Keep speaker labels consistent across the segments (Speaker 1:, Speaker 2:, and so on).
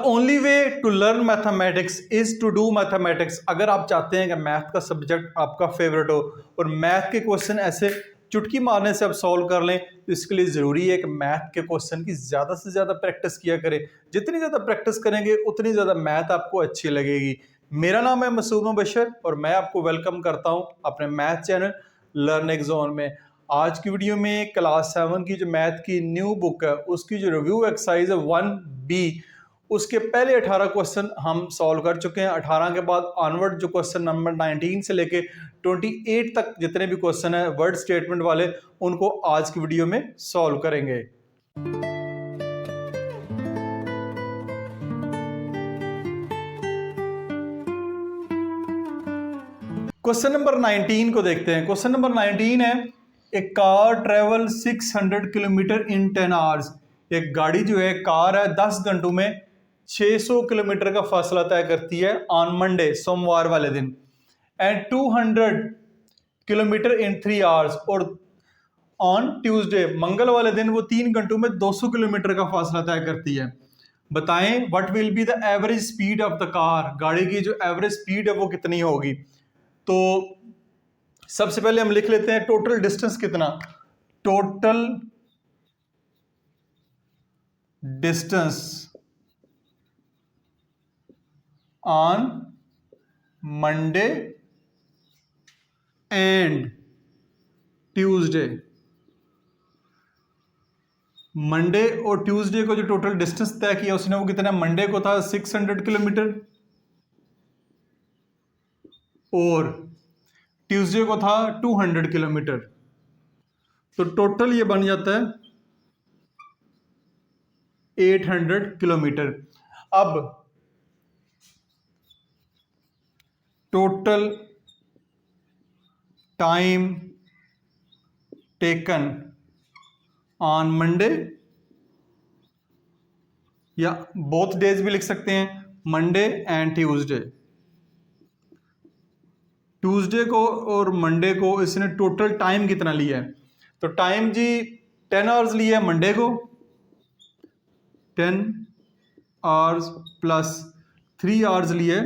Speaker 1: Only way to learn mathematics is to do mathematics. अगर आप चाहते हैं कि मैथ का सब्जेक्ट आपका फेवरेट हो और मैथ के क्वेश्चन ऐसे चुटकी मारने से आप सॉल्व कर लें, तो इसके लिए ज़रूरी है कि मैथ के क्वेश्चन की ज़्यादा से ज़्यादा प्रैक्टिस किया करें। जितनी ज़्यादा प्रैक्टिस करेंगे उतनी ज़्यादा मैथ आपको अच्छी लगेगी। मेरा नाम है मसूद मुबशर और मैं आपको वेलकम करता हूं अपने मैथ चैनल लर्निंग जोन में। आज की वीडियो में क्लास 7 की जो मैथ की न्यू बुक है उसकी जो रिव्यू एक्सरसाइज है 1B, उसके पहले 18 क्वेश्चन हम सॉल्व कर चुके हैं। 18 के बाद ऑनवर्ड जो क्वेश्चन नंबर 19 से लेके 28 तक जितने भी क्वेश्चन है वर्ड स्टेटमेंट वाले, उनको आज की वीडियो में सॉल्व करेंगे। क्वेश्चन नंबर 19 को देखते हैं। क्वेश्चन नंबर 19 है, a car travel 600 kilometre in 10 hours. एक गाड़ी जो है कार है 10 घंटों में 600 किलोमीटर का फासला तय करती है ऑन मंडे, सोमवार वाले दिन, एंड 200 किलोमीटर इन 3 आवर्स, और ऑन ट्यूसडे, मंगल वाले दिन वो 3 घंटों में 200 किलोमीटर का फासला तय करती है। बताएं what will be the average speed of the car. गाड़ी की जो एवरेज स्पीड है वो कितनी होगी। तो सबसे पहले हम लिख लेते हैं टोटल डिस्टेंस कितना। Total distance on Monday and Tuesday. Monday और ट्यूसडे को जो टोटल डिस्टेंस तय किया उसने वो कितना, मंडे को था 600 किलोमीटर और ट्यूसडे को था 200 किलोमीटर। तो टोटल ये बन जाता है 800 किलोमीटर। अब total time taken on Monday, या बोथ डेज भी लिख सकते हैं, मंडे एंड ट्यूसडे। ट्यूसडे को और मंडे को इसने टोटल टाइम कितना लिया है। तो टाइम जी 10 आवर्स लिया है मंडे को, 10 आवर्स प्लस 3 आवर्स लिए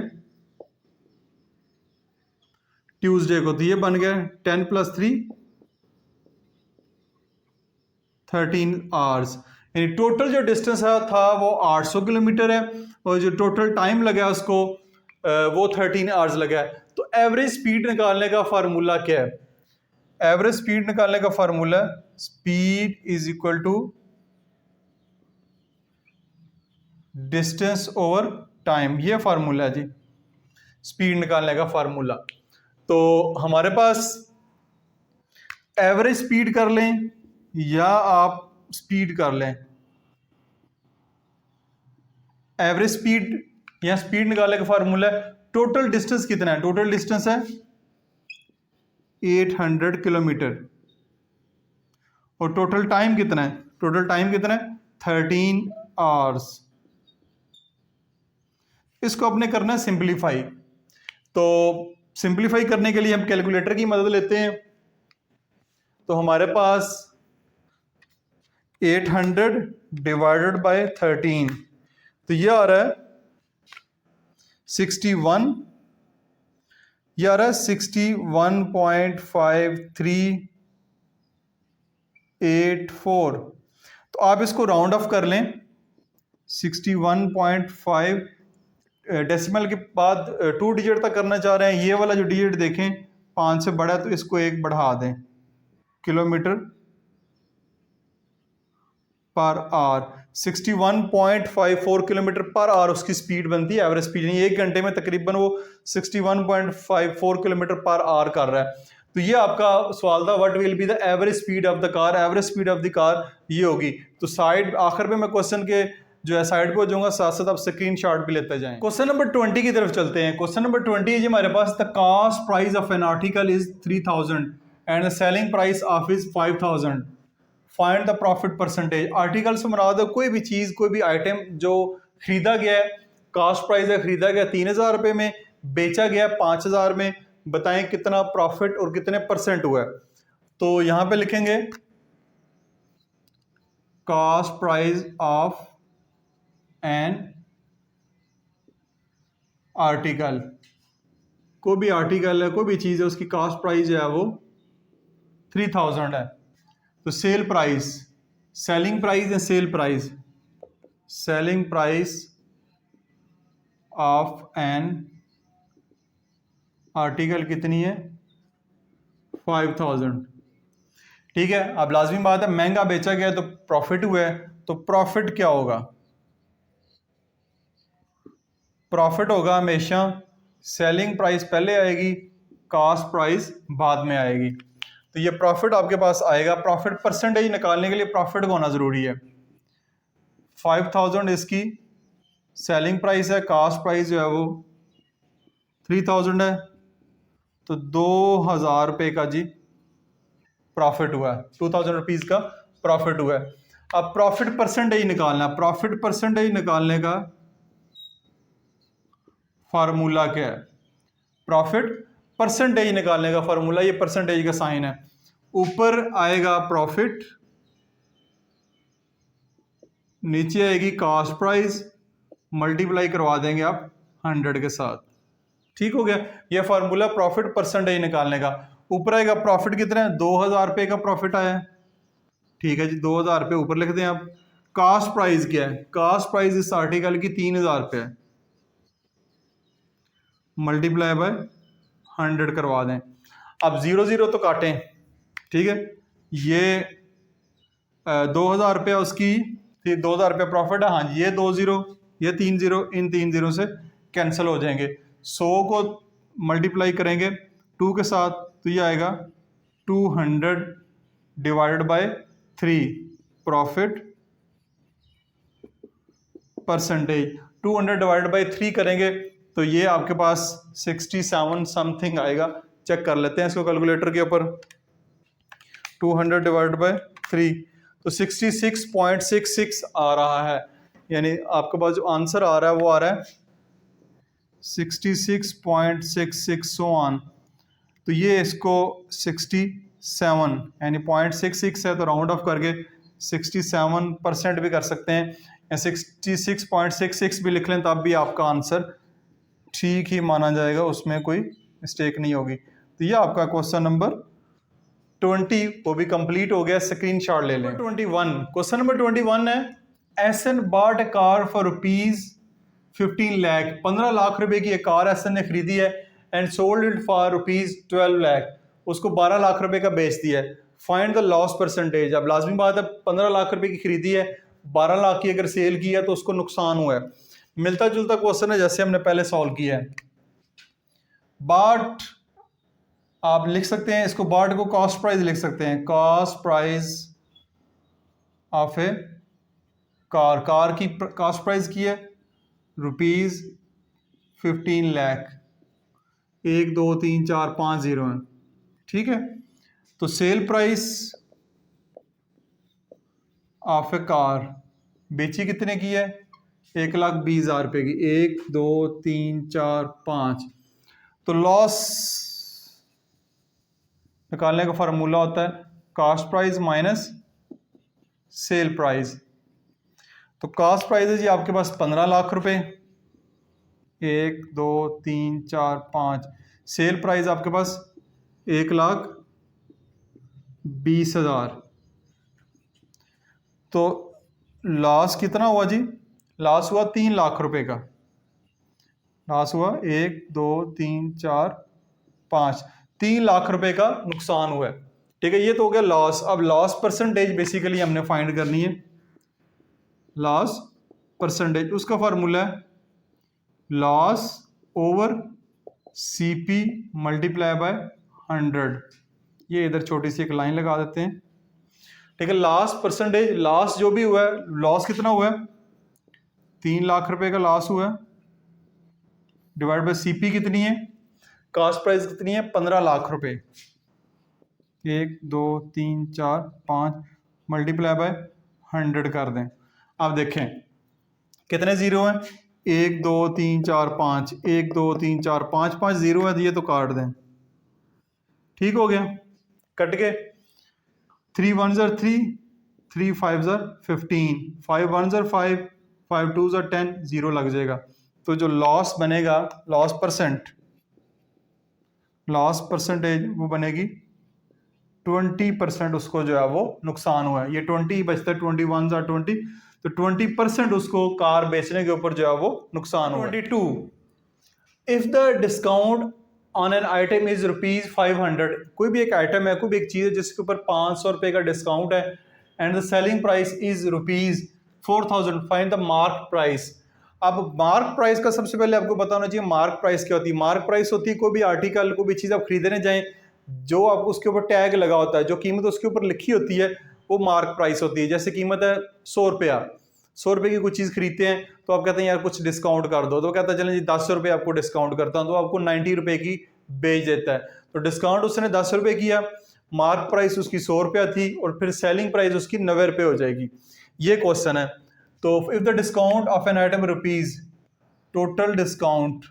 Speaker 1: ट्यूसडे को, तो ये बन गया 10 + 3 13 आवर्स। यानी टोटल जो डिस्टेंस था वो 800 किलोमीटर है और जो टोटल टाइम लगा उसको वो 13 आवर्स लगा है। तो एवरेज स्पीड निकालने का फार्मूला क्या है। एवरेज स्पीड निकालने का formula speed is equal to distance over time, ये फार्मूला है जी स्पीड निकालने का फार्मूला। तो हमारे पास एवरेज स्पीड कर लें या आप स्पीड कर लें। एवरेज स्पीड या स्पीड निकालने का फार्मूला है, टोटल डिस्टेंस कितना है। टोटल डिस्टेंस है 800 किलोमीटर और टोटल टाइम कितना है। टोटल टाइम कितना है 13 आवर्स। इसको अपने करना है सिंप्लीफाई। तो सिंप्लीफाई करने के लिए हम कैलकुलेटर की मदद लेते हैं। तो हमारे पास 800 डिवाइडेड बाय 13, तो ये आ रहा है 61, ये आ रहा है 61.5384। तो आप इसको राउंड ऑफ कर लें, 61.5 डेसिमल के बाद 2 डिजिट तक करना चाह रहे हैं। ये वाला जो डिजिट देखें 5 से बड़ा है तो इसको 1 बढ़ा दें, kilometre per hour. 61.54 kilometre per hour उसकी स्पीड बनती है, एवरेज स्पीड। एक घंटे में तकरीबन वो 61.54 किलोमीटर पर आवर कर रहा है। तो ये आपका सवाल था, what will be the average speed of the car. Average speed of the car ये होगी। तो साइड आखिर में मैं क्वेश्चन के जो है साइड पे हो जाऊंगा, साथ साथ आप स्क्रीन शॉट भी लेते जाएं। क्वेश्चन नंबर 20 की तरफ चलते हैं। क्वेश्चन नंबर 20 जी हमारे पास, the cost price of an article is 3000 and the selling price of is 5000। Find the profit percentage. Article से मुराद है कोई भी चीज, कोई भी आइटम जो खरीदा गया है, कॉस्ट प्राइस है खरीदा गया 3000 रुपए में, बेचा गया 5000 में, बताएं कितना प्रॉफिट और कितने परसेंट हुआ है। तो यहां पे लिखेंगे cost price of an article, कोई भी आर्टिकल है, कोई भी चीज़ है, उसकी कास्ट प्राइस जो है वो 3000 है। तो sale price, selling price and sale price, selling price of an article कितनी है? 5000। ठीक है, अब लाजमी बात है महंगा बेचा गया तो प्रॉफिट हुआ है, तो प्रॉफिट क्या होगा? प्रॉफिट होगा हमेशा सेलिंग प्राइस पहले आएगी, कास्ट प्राइस बाद में आएगी। तो ये प्रॉफिट आपके पास आएगा। प्रॉफिट परसेंटेज निकालने के लिए प्रॉफिट होना ज़रूरी है। 5000 इसकी सेलिंग प्राइस है, कास्ट प्राइस जो है वो 3000 है, तो 2000 रुपये का जी प्रॉफिट हुआ है, 2000 रुपीज़ का प्रॉफिट हुआ है। अब प्रॉफिट परसेंटेज निकालना, प्रॉफिट परसेंटेज निकालने का फार्मूला क्या है? प्रॉफिट परसेंटेज निकालने का फार्मूला, ये परसेंटेज का साइन है, ऊपर आएगा प्रॉफिट, नीचे आएगी कास्ट प्राइस, मल्टीप्लाई करवा देंगे आप 100 के साथ। ठीक हो गया, ये फार्मूला प्रॉफिट परसेंटेज निकालने का। ऊपर आएगा प्रॉफिट कितना है? 2000 रुपये का प्रॉफिट आया है। ठीक है जी, 2000 रुपये ऊपर लिख दें आप। कास्ट प्राइस क्या है? कास्ट प्राइस इस आर्टिकल की 3000 रुपये है, मल्टीप्लाई बाय 100 करवा दें। अब 0 0 तो काटें। ठीक है, ये 2000 रुपये उसकी, 2000 रुपये प्रॉफिट है। हाँ, ये 2 0, ये 3 0, इन 3 0 से कैंसिल हो जाएंगे। 100 को मल्टीप्लाई करेंगे 2 के साथ, तो ये आएगा 200 divided by 3 profit percentage. 200 divided by 3 करेंगे तो ये आपके पास 67 समथिंग आएगा। चेक कर लेते हैं इसको कैलकुलेटर के ऊपर। 200 डिवाइडेड बाय 3 तो 66.66 आ रहा है, यानी आपके पास जो आंसर आ रहा है वो आ रहा है 66.66 सो ऑन। तो ये इसको 67 यानी 0.66 है, तो राउंड ऑफ करके 67% भी कर सकते हैं, या 66.66 भी लिख लें तब भी आपका आंसर ठीक ही माना जाएगा, उसमें कोई मिस्टेक नहीं होगी। तो ये आपका क्वेश्चन नंबर 20 वो भी कंप्लीट हो गया, स्क्रीनशॉट ले लें। 21, क्वेश्चन नंबर 21 है, Ahsan bought a car for ₹15 lakh, 15 lakh रुपए की एक कार एसन ने खरीदी है, and sold it for ₹12 lakh, उसको 12 लाख रुपए का बेच दिया है। Find the loss percentage. अब लाजमी बात है 15 लाख रुपए की खरीदी है, 12 लाख की अगर सेल की है तो उसको नुकसान हुआ है। मिलता जुलता क्वेश्चन है जैसे हमने पहले सॉल्व किया है। बाट आप लिख सकते हैं इसको, बाट को कॉस्ट प्राइस लिख सकते हैं, cost price of A car, car की कॉस्ट प्राइस की है ₹15 लाख, 1 2 3 4 5 0 है। ठीक है, तो sale price of A car बेची कितने की है? 1,20,000 रुपए की, 1 2 3 4 5। तो लॉस निकालने का फार्मूला होता है cost price minus sale price. तो कास्ट प्राइस है जी आपके पास 15 लाख रुपए, 1 2 3 4 5। सेल प्राइस आपके पास 1,20,000। तो लॉस कितना हुआ जी? लॉस हुआ 3 लाख रुपए का। लॉस हुआ 1 2 3 4 5, 3 लाख रुपए का नुकसान हुआ है। ठीक है, ये तो हो गया लॉस। अब लॉस परसेंटेज बेसिकली हमने फाइंड करनी है। लॉस परसेंटेज, उसका फार्मूला है loss over CP multiply by 100। ये इधर छोटी सी एक लाइन लगा देते हैं। ठीक है, लॉस परसेंटेज, लॉस जो भी हुआ है, लॉस कितना हुआ है? 3 लाख रुपए का लॉस हुआ है, डिवाइड बाय CP कितनी है? कास्ट प्राइस कितनी है? 15 लाख रुपए। 1 2 3 4 5 मल्टीप्लाई बाय 100 कर दें। अब देखें कितने जीरो हैं? 1 2 3 4 5, 1 2 3 4 5 5 जीरो है, ये तो काट दें। ठीक हो गया, कट के 3 1 3, 3 5 15, 5 1 5, 5 2 10, जीरो लग जाएगा। तो जो लॉस बनेगा, लॉस परसेंटेज वो बनेगी 20%। उसको जो है वो नुकसान हुआ है, ये 20 बचता है, 21 और 20, तो 20% उसको कार बेचने के ऊपर जो है वो नुकसान हुआ। 22, if the discount on an item is ₹500, कोई भी एक आइटम है, कोई भी एक चीज है जिसके ऊपर 500 रुपए का डिस्काउंट है, and the selling price is ₹4000, find the mark price. अब मार्क प्राइस का सबसे पहले आपको पता होना चाहिए मार्क प्राइस क्या होती है। मार्क प्राइस होती है कोई भी आर्टिकल, कोई भी चीज आप खरीदने जाएं, जो आप उसके ऊपर टैग लगा होता है, जो कीमत उसके ऊपर लिखी होती है, वो मार्क प्राइस होती है। जैसे कीमत है 100 रुपया, 100 रुपये की कुछ चीज़ खरीदते हैं, तो आप कहते हैं यार कुछ डिस्काउंट कर दो, तो कहता है चलें जी 10 रुपये आपको डिस्काउंट करता हूँ, तो आपको 90 रुपये की बेच देता है। तो डिस्काउंट उसने 10 रुपये किया, मार्क प्राइस उसकी 100 रुपया थी, और फिर सेलिंग प्राइस उसकी 90 रुपये हो जाएगी। ये क्वेश्चन है। तो if the discount of an item rupees, total discount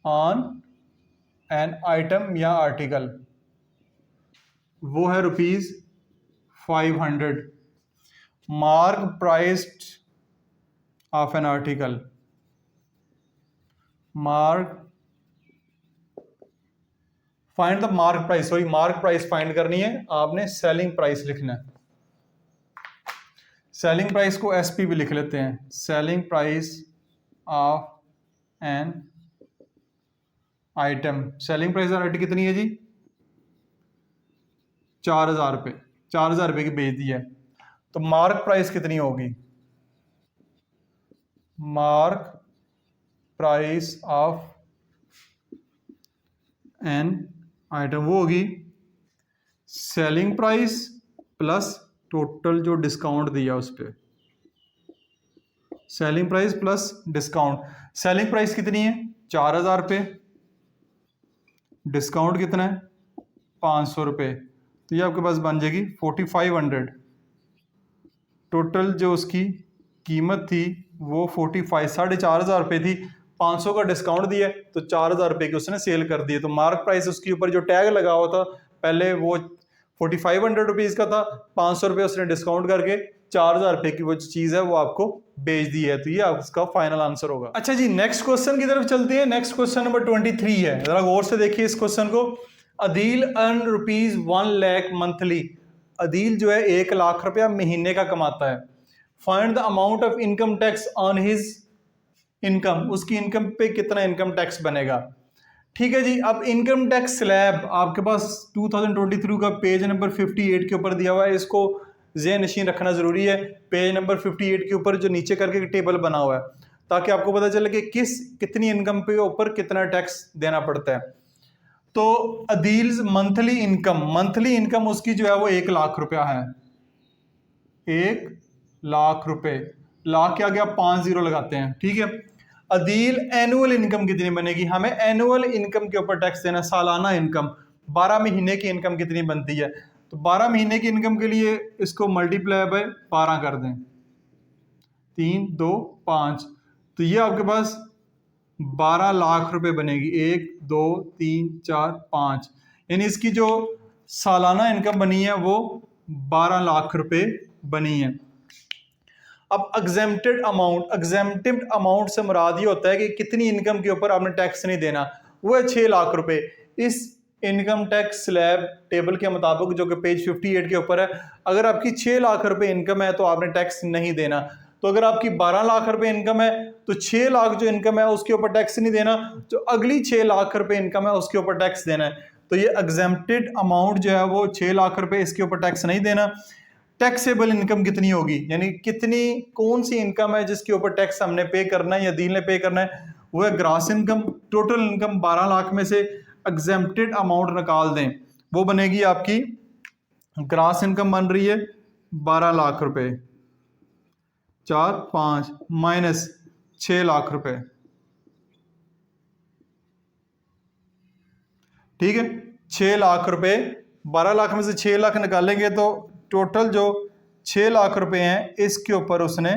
Speaker 1: on an item या आर्टिकल, वो है ₹500। Mark priced of an article, mark, find the mark price, sorry mark price find करनी है आपने, सेलिंग प्राइस लिखना है। सेलिंग प्राइस को SP भी लिख लेते हैं, selling price of an item. Selling price item कितनी है जी? 4000 रुपये, 4000 रुपये की बेच दी है। तो मार्क प्राइस कितनी होगी? Mark price of an item वो होगी सेलिंग प्राइस प्लस टोटल जो डिस्काउंट दिया उस पर, selling price plus discount. Selling price कितनी है? 4000 रुपये, डिस्काउंट कितना है? 500 रुपये, तो ये आपके पास बन जाएगी 4500। टोटल जो उसकी कीमत थी वो 4,500 रुपये थी, 500 का डिस्काउंट दिया तो 4000 रुपये की उसने सेल कर दिए। तो मार्क प्राइस उसके ऊपर जो टैग लगा हुआ था पहले वो 4500 रुपीज़ का था, 500 रुपये उसने डिस्काउंट करके 4000 रुपये की वो चीज़ है वो आपको बेच दी है। तो ये आपका फाइनल आंसर होगा। अच्छा जी, नेक्स्ट क्वेश्चन की तरफ चलते हैं। नेक्स्ट क्वेश्चन नंबर 23 है, जरा गौर से देखिए इस क्वेश्चन को। अदील अर्न ₹1 लाख मंथली, अदील जो है 1 लाख रुपया महीने का कमाता है। Find the amount of income tax on his income, उसकी इनकम पे कितना इनकम टैक्स बनेगा। ठीक है जी, अब इनकम टैक्स स्लैब आपके पास 2023 का पेज नंबर 58 के ऊपर दिया हुआ है। इसको ज़हन नशीन रखना ज़रूरी है। पेज नंबर 58 के ऊपर जो नीचे करके टेबल बना हुआ है, ताकि आपको पता चले कि कितनी इनकम पे ऊपर कितना टैक्स देना पड़ता है। तो अदील मंथली इनकम उसकी जो है वो 1 लाख रुपया है। 1 लाख रुपए, लाख के आगे आप 5 जीरो लगाते हैं, ठीक है। अदील एनुअल इनकम कितनी बनेगी? हमें एनुअल इनकम के ऊपर टैक्स देना, सालाना इनकम। 12 महीने की इनकम कितनी बनती है? तो 12 महीने की इनकम के लिए इसको मल्टीप्लाई बाय 12 कर दें, 3 2 5, तो ये आपके पास 12 लाख रुपए बनेगी। 1 2 3 4 5, यानी इसकी जो सालाना इनकम बनी है वो 12 लाख रुपए बनी है। अब एग्जेम्प्टेड अमाउंट से मुराद ये होता है कि कितनी इनकम के ऊपर आपने टैक्स नहीं देना, वो है 6 लाख रुपए। इस इनकम टैक्स स्लैब टेबल के मुताबिक जो कि पेज 58 के ऊपर है, अगर आपकी 6 लाख रुपए इनकम है तो आपने टैक्स नहीं देना। तो अगर आपकी 12 लाख रुपए इनकम है तो 6 लाख जो इनकम है उसके ऊपर टैक्स नहीं देना, जो अगली 6 लाख रुपए इनकम है उसके ऊपर टैक्स देना है। तो ये एग्जेम्प्टेड अमाउंट जो है वो 6 लाख रुपए, इसके ऊपर टैक्स नहीं देना। टैक्सेबल इनकम कितनी होगी, यानी कितनी कौन सी इनकम है जिसके ऊपर टैक्स हमने पे करना है या अदील ने पे करना है, वो है grass income. Total income 12 lakh में से एग्जेम्प्टेड अमाउंट निकाल दें, वो बनेगी आपकी ग्रास इनकम बन रही है 12 लाख रुपए, 4 5 माइनस 6 लाख रुपए, ठीक है। 6 लाख रुपए, 12 लाख में से 6 लाख निकालेंगे तो टोटल जो 6 लाख रुपए हैं इसके ऊपर उसने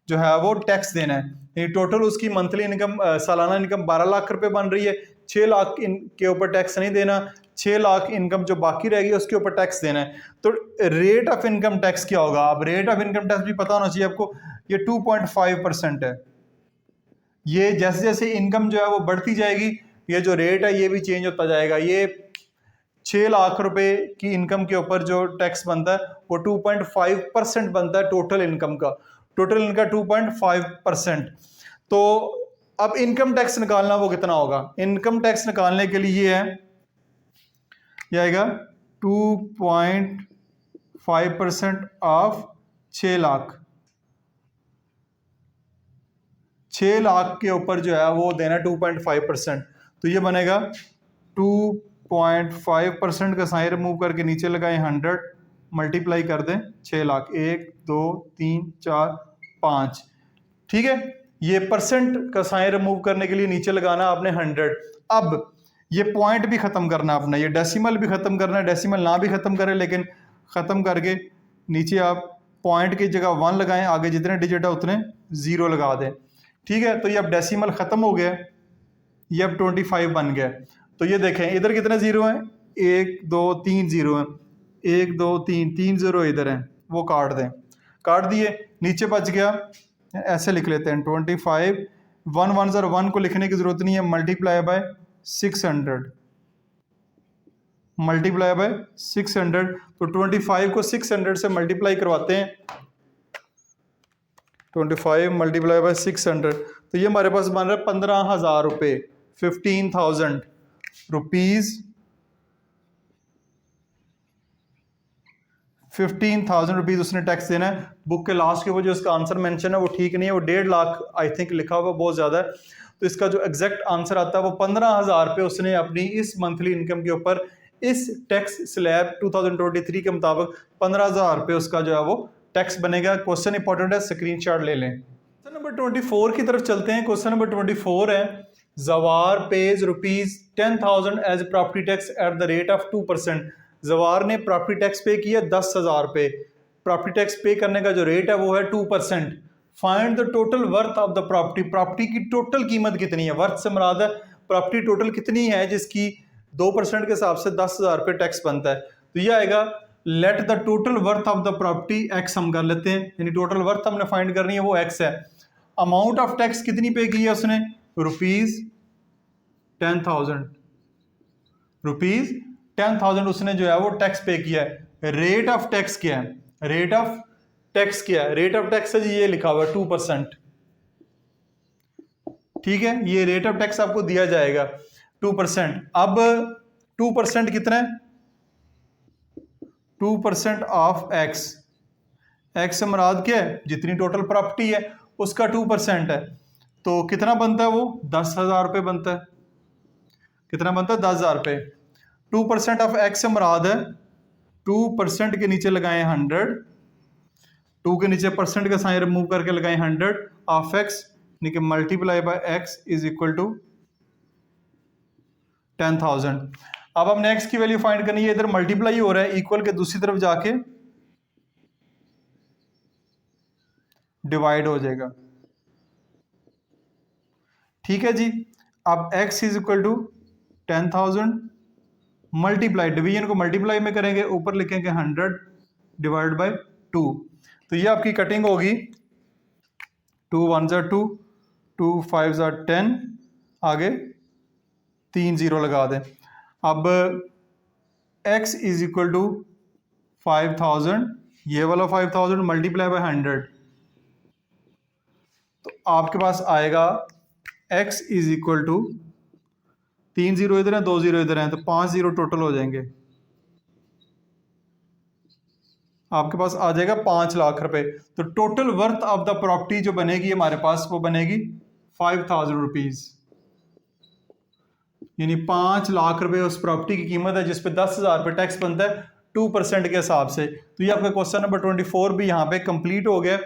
Speaker 1: जो है वो टैक्स देना है। ये टोटल उसकी मंथली इनकम, सालाना इनकम 12 लाख रुपए बन रही है, 6 लाख के ऊपर टैक्स नहीं देना, 6 लाख इनकम जो बाकी रहेगी उसके ऊपर टैक्स देना है। तो रेट ऑफ इनकम टैक्स क्या होगा? अब रेट ऑफ इनकम टैक्स भी पता होना चाहिए आपको। ये 2.5% है। ये जैसे जैसे इनकम जो है वो बढ़ती जाएगी, ये जो रेट है ये भी चेंज होता जाएगा। ये 6 लाख रुपए की इनकम के ऊपर जो टैक्स बनता है वो 2.5% बनता है टोटल इनकम का। Total income 2.5%। तो अब इनकम टैक्स निकालना वो कितना होगा? इनकम टैक्स निकालने के लिए ये है, ये आएगा 2.5% ऑफ 6 लाख। 6 लाख के ऊपर जो है वो देना 2.5%। तो ये बनेगा 2.5% का साइन रिमूव करके नीचे लगाएं 100, मल्टीप्लाई कर दें 6 लाख, 1 2 3 4 5। ठीक है, ये परसेंट का साइन रिमूव करने के लिए नीचे लगाना आपने 100। अब ये पॉइंट भी खत्म करना आपने, ये डेसिमल भी खत्म करना है। डेसिमल ना भी खत्म करें लेकिन खत्म करके नीचे आप पॉइंट की जगह 1 लगाएं, आगे जितने डिजिट है उतने 0 लगा दें। ठीक है, तो ये अब डेसिमल खत्म हो गया, ये अब 25 बन गया। तो ये देखें इधर कितने जीरो हैं? 1 2 3 जीरो हैं। 1 2 3 जीरो इधर हैं, वो काट दें। काट दिए, नीचे बच गया, ऐसे लिख लेते हैं 25। 1 1 0 1 को लिखने की जरूरत नहीं है, मल्टीप्लाई बाय 600, मल्टीप्लाई बाय 600। तो 25 को 600 से मल्टीप्लाई करवाते हैं, 25 मल्टीप्लाई बाय 600, तो ये हमारे पास बन रहा है 15,000 रुपये, 15,000 रुपीज़। 15,000 रुपीज़ उसने टैक्स देना है। बुक के लास्ट के ऊपर जो उसका आंसर मेंशन है वो ठीक नहीं है, वो 1.5 लाख आई थिंक लिखा हुआ, बहुत ज़्यादा है। तो इसका जो एग्जैक्ट आंसर आता है वो 15,000 रुपये उसने अपनी इस मंथली इनकम के ऊपर इस टैक्स स्लैब 2023 के मुताबिक 15,000 रुपये उसका जो है वो टैक्स बनेगा। क्वेश्चन इंपॉर्टेंट है, स्क्रीनशॉट ले लें। क्वेश्चन नंबर 24 की तरफ चलते हैं। क्वेश्चन नंबर 24 है, Jawar pays ₹10,000 as property tax at the rate of 2%। Jawar ने प्रॉपर्टी टैक्स पे किया 10,000 रुपये। प्रॉपर्टी टैक्स पे करने का जो रेट है वो है 2%। Find the total worth of the property. Property की टोटल कीमत कितनी है? वर्थ से मुराद है प्रॉपर्टी टोटल कितनी है जिसकी 2% के हिसाब से 10,000 रुपये टैक्स बनता है। तो ये आएगा let the total worth of the property x हम कर लेते हैं, यानी टोटल वर्थ हमने फाइंड करनी है वो एक्स है। अमाउंट ऑफ टैक्स कितनी पे की है उसने? ₹10,000। ₹10,000 उसने जो है वो टैक्स पे किया है। रेट ऑफ टैक्स क्या है? रेट ऑफ टैक्स क्या है? रेट ऑफ टैक्स है जी, ये लिखा हुआ है 2%। ठीक है, ये रेट ऑफ टैक्स आपको दिया जाएगा 2%। अब 2% कितना है? 2% ऑफ एक्स। एक्स से मुराद क्या है? जितनी टोटल प्रॉपर्टी है उसका 2% है। तो कितना बनता है वो? 10,000 रुपये बनता है। कितना बनता है? 10,000 रुपये। 2% ऑफ एक्स से मुराद है 2% के नीचे लगाएं 100, 2 के नीचे परसेंट का साइन रिमूव करके लगाएं 100 ऑफ एक्स, यानी कि multiply by x is equal to 10,000। अब हमने एक्स की वैल्यू फाइंड करनी है, इधर मल्टीप्लाई हो रहा है, इक्वल के दूसरी तरफ जाके डिवाइड हो जाएगा। ठीक है जी, अब x is equal to 10,000 multiply, division को मल्टीप्लाई में करेंगे, ऊपर लिखेंगे 100 डिवाइड बाय 2। तो ये आपकी कटिंग होगी 2 1 ज़ा 2, 2 5 ज़ा 10, आगे 3 0 लगा दें। अब x इज इक्वल टू 5,000, ये वाला 5,000 मल्टीप्लाई बाय 100, तो आपके पास आएगा x इज इक्वल टू 3 0 इधर है, 2 0 इधर हैं, तो 5 0 टोटल हो जाएंगे। आपके पास आ जाएगा 5 लाख रुपए। तो total worth of the property जो बनेगी हमारे पास वो बनेगी 5,000 रुपीज, यानी 5 लाख रुपए उस प्रॉपर्टी की कीमत है जिस पे 10,000 रुपये टैक्स बनता है 2% के हिसाब से। तो ये आपका क्वेश्चन नंबर 24 भी यहाँ पे कंप्लीट हो गया।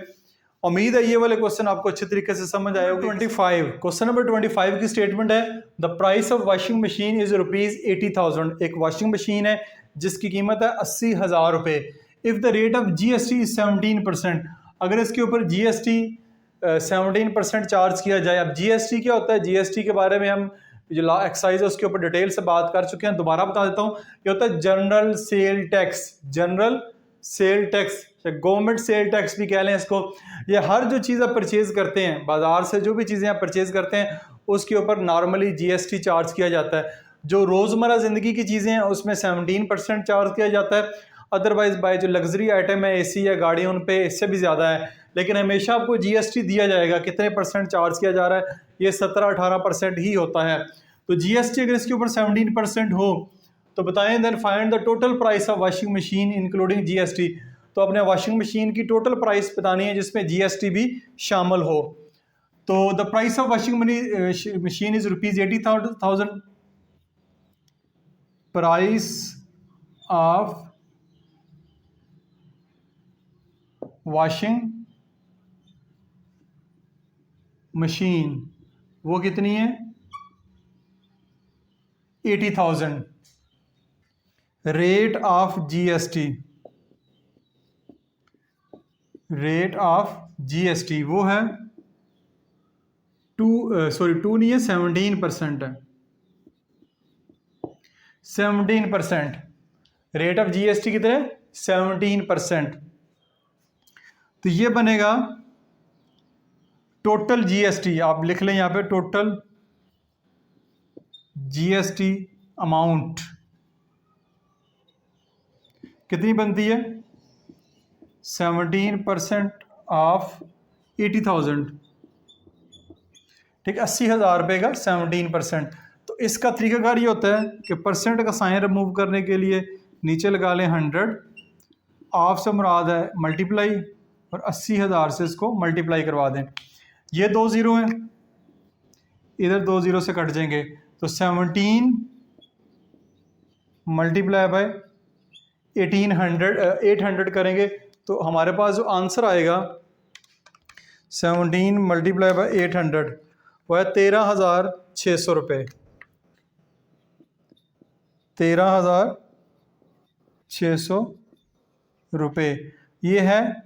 Speaker 1: उम्मीद है ये वाले क्वेश्चन आपको अच्छे तरीके से समझ आए होंगे। 25 क्वेश्चन नंबर 25 की स्टेटमेंट है, the price of washing machine is ₹80,000। एक वॉशिंग मशीन है जिसकी कीमत है 80,000 रुपये। If the rate of GST is 17%, अगर इसके ऊपर GST 17% चार्ज किया जाए। अब GST क्या होता है? GST के बारे में हम जो एक्साइज है उसके ऊपर डिटेल से बात कर चुके हैं, दोबारा बता देता हूँ। ये होता है general sale tax, general sale tax, government sale tax भी कह लें इसको। ये हर जो चीज़ आप परचेज करते हैं बाजार से, जो भी चीज़ें आप परचेज करते हैं उसके ऊपर नॉर्मली जीएसटी चार्ज किया जाता है। जो रोज़मर्रा ज़िंदगी की चीज़ें हैं उसमें 17% चार्ज किया जाता है। अदरवाइज बाय जो लग्जरी आइटम है एसी या गाड़ी, उन पे इससे भी ज़्यादा है, लेकिन हमेशा आपको जीएसटी दिया जाएगा। कितने परसेंट चार्ज किया जा रहा है? ये 17-18% ही होता है। तो जीएसटी अगर इसके ऊपर 17% हो तो बताएं, then find the total price of washing machine including GST. तो अपने वॉशिंग मशीन की टोटल प्राइस बतानी है जिसमें जीएसटी भी शामिल हो। तो the price of washing machine is ₹80,000। Price of washing machine वो कितनी है? 80,000। Rate of GST, rate of GST वो है 2 नहीं है, 17% है। 17% रेट ऑफ जीएसटी कितने? 17%। तो ये बनेगा टोटल जीएसटी, आप लिख लें यहाँ पे टोटल जीएसटी अमाउंट कितनी बनती है? 17% ऑफ 80,000, ठीक है, 80,000 रुपये का 17%। तो इसका तरीकाकार ये होता है कि परसेंट का साइन रिमूव करने के लिए नीचे लगा लें 100, ऑफ से मुराद है मल्टीप्लाई, और 80,000 से इसको मल्टीप्लाई करवा दें। ये 2 ज़ीरो हैं, इधर 2 ज़ीरो से कट जाएंगे, तो 17 मल्टीप्लाई बाय 800 करेंगे तो हमारे पास जो आंसर आएगा 17 मल्टीप्लाई बाय 800 वह है 13,600 रुपये। 13,600 रुपये ये है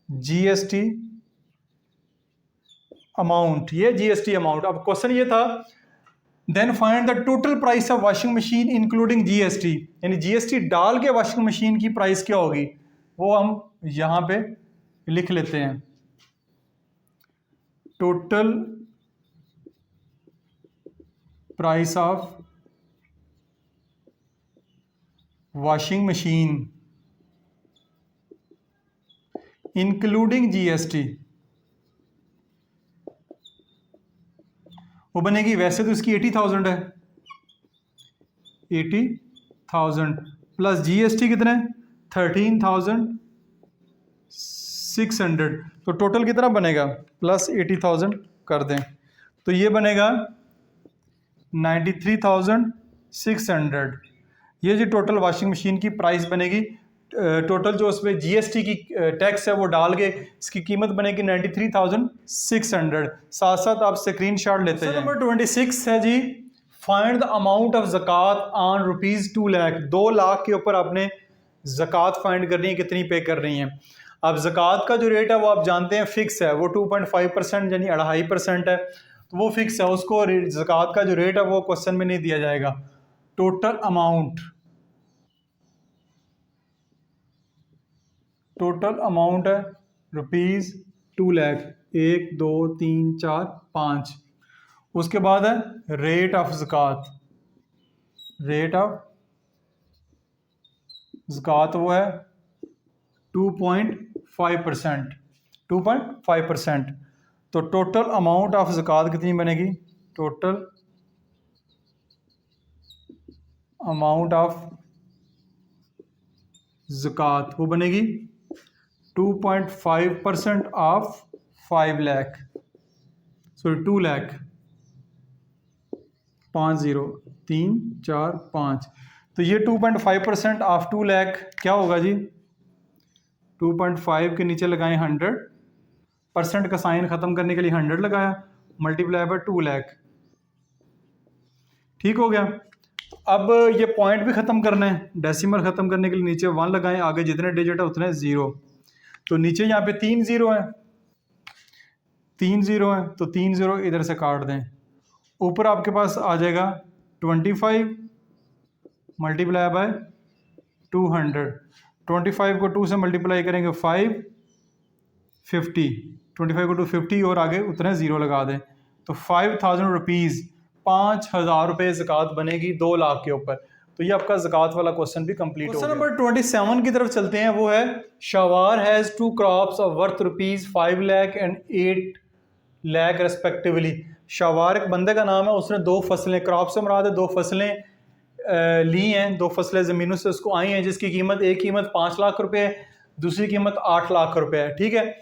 Speaker 1: जीएसटी अमाउंट, ये जीएसटी अमाउंट। अब क्वेश्चन ये था, then find the total price of washing machine including GST, यानी जीएसटी डाल के वॉशिंग मशीन की प्राइस क्या होगी वो हम यहां पे लिख लेते हैं। Total price of washing machine including GST वो बनेगी, वैसे तो इसकी 80,000 है, 80,000 प्लस जीएसटी कितना है? 13,600। तो टोटल कितना बनेगा? प्लस 80,000 कर दें तो ये बनेगा 93,600। ये जो टोटल वॉशिंग मशीन की प्राइस बनेगी, टोटल जो उसमें जीएसटी की टैक्स है वो डाल के इसकी कीमत बनेगी 93,600। साथ साथ आप स्क्रीनशॉट लेते हैं। नंबर 26 है जी, फाइंड द अमाउंट ऑफ ज़कात ऑन ₹2 लाख। 2 लाख के ऊपर आपने ज़कात फाइंड करनी है, कितनी पे करनी है। अब ज़कात का जो रेट है वो आप जानते हैं फिक्स है, वो 2.5% यानी 2.5% है, तो वो फिक्स है। उसको ज़कात का जो रेट है वो क्वेश्चन में नहीं दिया जाएगा। टोटल अमाउंट, टोटल अमाउंट है ₹2 लाख, 1 2 3 4 5। उसके बाद है रेट ऑफ ज़कात, रेट ऑफ ज़कात वो है 2.5%, 2.5%। तो टोटल अमाउंट ऑफ ज़कात कितनी बनेगी? टोटल अमाउंट ऑफ ज़कात वो बनेगी 2.5% ऑफ 5 लाख, सॉरी 2 लाख, 5 0 3 4 5। तो ये 2.5% ऑफ 2 लाख क्या होगा जी? 2.5 के नीचे लगाएं 100, परसेंट का साइन ख़त्म करने के लिए 100 लगाया, मल्टीप्लाई बाय 2 लाख, ठीक हो गया। अब ये पॉइंट भी ख़त्म करना है, डेसिमल ख़त्म करने के लिए नीचे 1 लगाएं, आगे जितने डिजिट है उतने 0। तो नीचे यहाँ पे 3 0 हैं, 3 0 हैं, तो 3 0 इधर से काट दें ऊपर आपके पास आ जाएगा 25 मल्टीप्लाई बाय 200। 25 को 2 से मल्टीप्लाई करेंगे 5, 50। 25 को 250 और आगे उतने ज़ीरो लगा दें तो 5000 रुपीज़, 5000 रुपये ज़कात बनेगी 2 लाख के ऊपर। तो ये आपका ज़कात वाला क्वेश्चन भी कंप्लीट हो गया। क्वेश्चन नंबर 27 की तरफ चलते हैं। वो है Shawar has 2 crops of worth rupees 5 lakh and 8 lakh respectively. Shawar एक बंदे का नाम है, उसने 2 फसलें, क्रॉप से मुराद है 2 फसलें ली हैं, 2 फसलें ज़मीनों से उसको आई हैं, जिसकी कीमत, एक कीमत 5 लाख रुपए है, दूसरी कीमत 8 लाख रुपए है। ठीक है।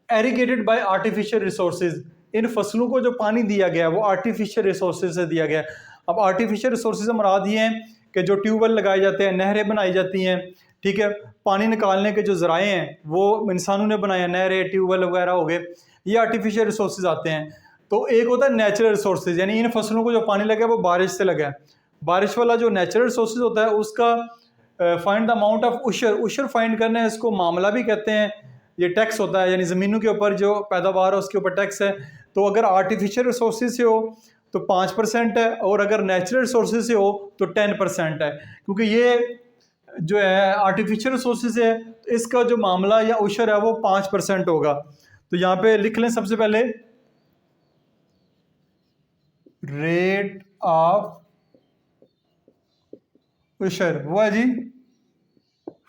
Speaker 1: एरिगेटेड बाय आर्टिफिशियल रिसोर्सेज, इन फसलों को जो पानी दिया गया है वो आर्टिफिशियल रिसोर्सेज से दिया गया है। अब आर्टिफिशियल रिसोर्सेज से मुराद ये हैं कि जो ट्यूबवेल लगाए जाते हैं, नहरें बनाई जाती हैं, ठीक है, पानी निकालने के जो ज़राए हैं वो इंसानों ने बनाए, नहरें, ट्यूबवेल वगैरह हो गए, ये आर्टिफिशियल रिसोर्सेज आते हैं। तो एक होता है नेचुरल रिसोर्सेज, यानी इन फसलों को जो पानी लगा है वो बारिश से लगा है। बारिश वाला जो नेचुरल रिसोर्सेज होता है उसका फाइंड द अमाउंट ऑफ उशर, उशर फाइंड करना है, इसको मामला भी कहते हैं। ये टैक्स होता है, यानी ज़मीनों के ऊपर जो पैदावार है उसके ऊपर टैक्स है। तो अगर आर्टिफिशियल रिसोर्सेज से हो तो 5% है, और अगर नेचुरल रिसोर्सेज से हो तो 10% है। क्योंकि ये जो है आर्टिफिशियल रिसोर्सेज है, इसका जो मामला या उशर है वो 5% होगा। तो यहाँ पे लिख लें सबसे पहले रेट ऑफ उशर, वो है जी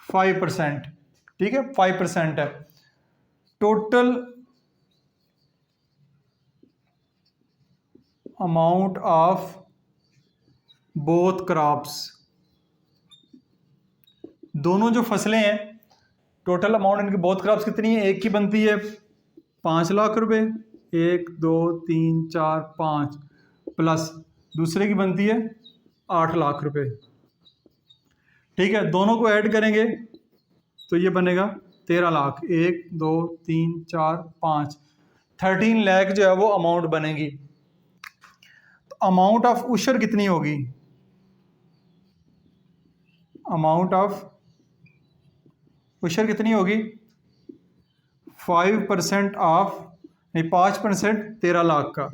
Speaker 1: 5%। ठीक है, 5% है। Total amount of both crops, दोनों जो फसलें हैं, टोटल अमाउंट इनकी बोथ क्रॉप्स कितनी है? एक की बनती है 5 लाख रुपए, 1 2 3 4 5, प्लस दूसरे की बनती है 8 लाख रुपए। ठीक है, दोनों को ऐड करेंगे तो ये बनेगा 13 लाख। 1 2 3 4 5, 13 लाख जो है वो अमाउंट बनेगी। तो अमाउंट ऑफ उशर कितनी होगी? अमाउंट ऑफ उशर कितनी होगी? 5% ऑफ, नहीं 5% 13 लाख का,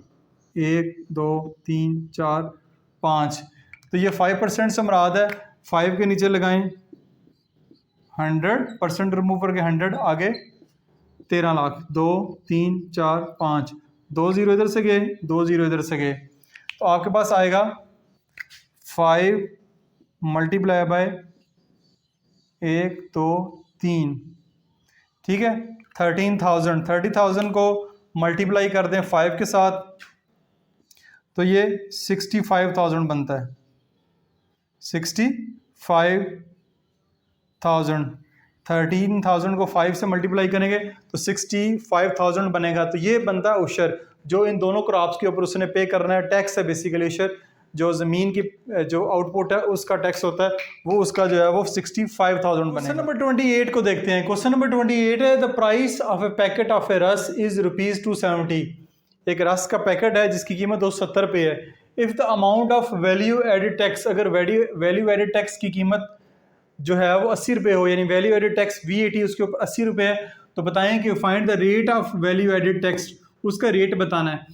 Speaker 1: 1 2 3 4 5। तो ये 5% से मुराद है, 5 के नीचे लगाएं 100%, रिमूव करके 100, आगे 13 लाख। 2 3 4 5, 2 ज़ीरो इधर से गए, 2 ज़ीरो इधर से गए, तो आपके पास आएगा 5 मल्टीप्लाई बाय 1 2 3, ठीक है, 13,000। 30,000 को मल्टीप्लाई कर दें 5 के साथ तो ये 65,000 बनता है। 65,000, 13,000 को 5 से मल्टीप्लाई करेंगे तो 65,000 बनेगा। तो ये बनता है उशर, जो इन दोनों क्रॉप्स के ऊपर उसने पे करना है। टैक्स है बेसिकली उशर, जो ज़मीन की जो आउटपुट है उसका टैक्स होता है, वो उसका जो है वो 65,000 बनेगा। क्वेश्चन नंबर 28 को देखते हैं। क्वेश्चन नंबर 28 है, the price of a packet of a rusk is ₹270। एक रस का पैकेट है जिसकी कीमत 270 रुपये है। If the amount of value added tax, अगर वैल्यू एडिड टैक्स की कीमत जो है वो 80 रुपये हो, यानी वैल्यू एडिड टैक्स VAT उसके ऊपर 80 रुपये है, तो बताएं कि find the rate of value added tax, उसका रेट बताना है।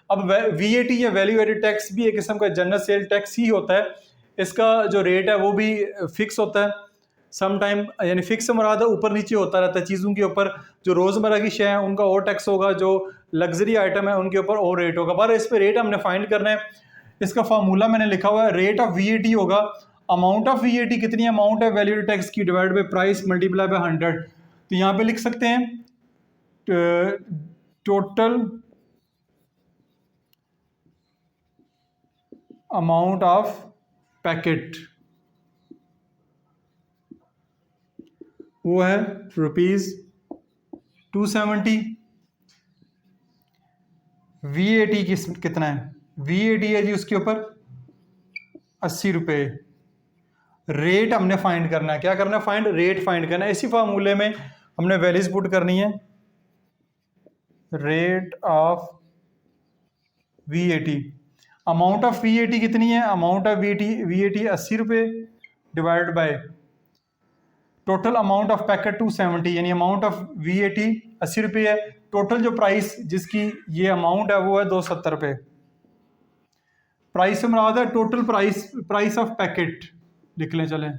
Speaker 1: अब VAT या वैल्यू एडिड टैक्स भी एक किस्म का जनरल सेल टैक्स ही होता है। इसका जो रेट है वो भी फिक्स होता है सम टाइम, यानी फिक्स से मुराद है ऊपर नीचे होता रहता है चीज़ों के ऊपर। जो रोज़मर्रा की शय है उनका और टैक्स होगा, जो लग्जरी आइटम है उनके ऊपर और रेट होगा। पर इस पर रेट हमने फाइंड करना है। इसका फार्मूला मैंने लिखा हुआ है, रेट ऑफ VAT होगा अमाउंट ऑफ VAT, कितनी अमाउंट है वैल्यू एडिड टैक्स की, divide by price multiply by 100। तो यहाँ पे लिख सकते हैं टोटल अमाउंट ऑफ पैकेट वो है ₹270। VAT कितना है? VAT है जी उसके ऊपर 80 रुपये। रेट हमने फाइंड करना है, क्या करना है? फाइंड रेट फाइंड करना है। इसी फार्मूले में हमने वैल्यूज पुट करनी है। Rate of VAT, amount of VAT कितनी है? अमाउंट ऑफ VAT 80 रुपये, divide by total amount of packet 270, यानी अमाउंट ऑफ VAT 80 रुपये है, टोटल जो प्राइस जिसकी ये अमाउंट है वो है 270 रुपये। प्राइस से मुराद है टोटल प्राइस ऑफ पैकेट लिख लें, चलें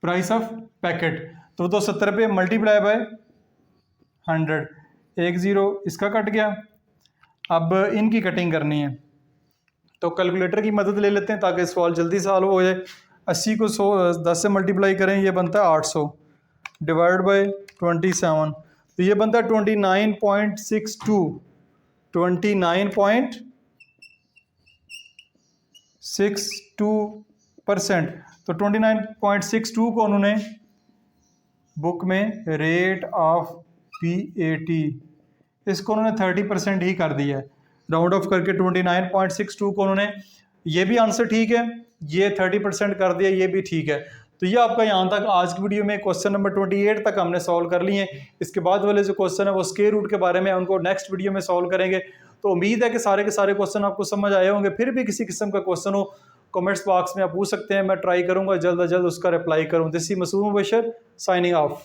Speaker 1: प्राइस ऑफ पैकेट। तो 70 रुपये मल्टीप्लाई बाय 100, 10 इसका कट गया। अब इनकी कटिंग करनी है तो कैलकुलेटर की मदद ले लेते हैं ताकि सवाल जल्दी सॉल्व हो जाए। 80 को 10 से मल्टीप्लाई करें, ये बनता है 800 डिवाइड बाय 27, तो ये बनता है 29.62 29.62%। तो 29.62 को उन्होंने बुक में रेट ऑफ PAT इसको उन्होंने 30% ही कर दिया है, राउंड ऑफ करके 29.62 को उन्होंने, ये भी आंसर ठीक है, ये 30% कर दिया, ये भी ठीक है। तो ये आपका यहाँ तक आज की वीडियो में क्वेश्चन नंबर 28 तक हमने सॉल्व कर लिए हैं। इसके बाद वाले जो क्वेश्चन है वो स्क्वायर रूट के बारे में, उनको नेक्स्ट वीडियो में सॉल्व करेंगे। तो उम्मीद है कि सारे के सारे क्वेश्चन आपको समझ आए होंगे। फिर भी किसी किस्म का क्वेश्चन हो कमेंट्स बॉक्स में आप पूछ सकते हैं, मैं ट्राई करूंगा जल्द अज जल्द उसका रिप्लाई करूँ। This is Masoom Mubashar signing of.